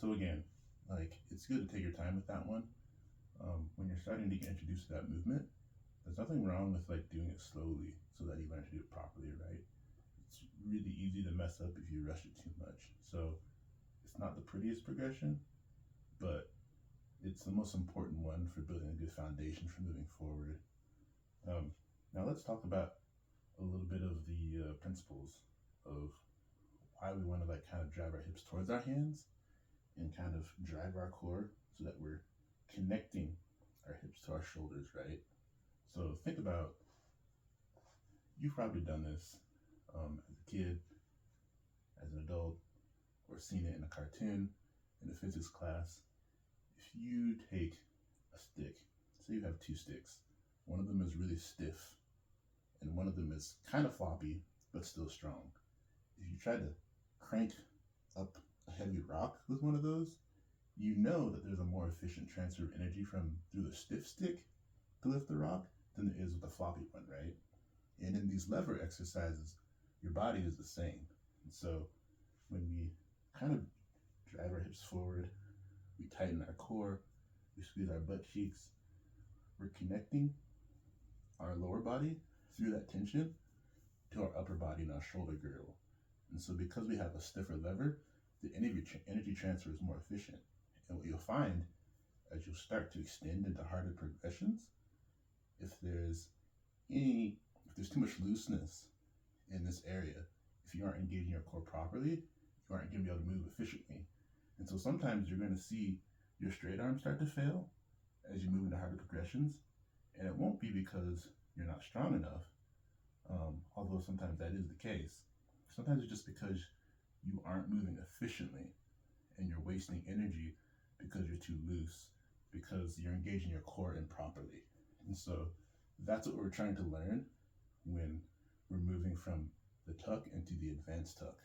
So again, like it's good to take your time with that one. When you're starting to get introduced to that movement, there's nothing wrong with like doing it slowly so that you learn to do it properly, right? It's really easy to mess up if you rush it too much. So it's not the prettiest progression, but it's the most important one for building a good foundation for moving forward. Um, Now let's talk about a little bit of the principles of why we want to like kind of drive our hips towards our hands and kind of drive our core so that we're connecting our hips to our shoulders, right? So think about, you've probably done this as a kid, as an adult, or seen it in a cartoon, in a physics class. If you take a stick, say you have two sticks, one of them is really stiff and one of them is kind of floppy but still strong. If you try to crank up a heavy rock with one of those, you know that there's a more efficient transfer of energy from through the stiff stick to lift the rock than there is with the floppy one, right? And in these lever exercises, your body is the same. And so when we kind of drive our hips forward, we tighten our core, we squeeze our butt cheeks, we're connecting our lower body through that tension to our upper body and our shoulder girdle. And so because we have a stiffer lever, the energy transfer is more efficient. And what you'll find as you'll start to extend into harder progressions, if there's if there's too much looseness in this area, if you aren't engaging your core properly, you aren't going to be able to move efficiently. And so sometimes you're going to see your straight arm start to fail as you move into harder progressions. And it won't be because you're not strong enough, although sometimes that is the case. Sometimes it's just because you aren't moving efficiently and you're wasting energy because you're too loose, because you're engaging your core improperly. And so that's what we're trying to learn when we're moving from the tuck into the advanced tuck.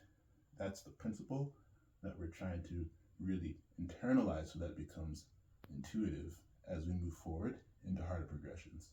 That's the principle that we're trying to really internalize so that it becomes intuitive as we move forward into harder progressions.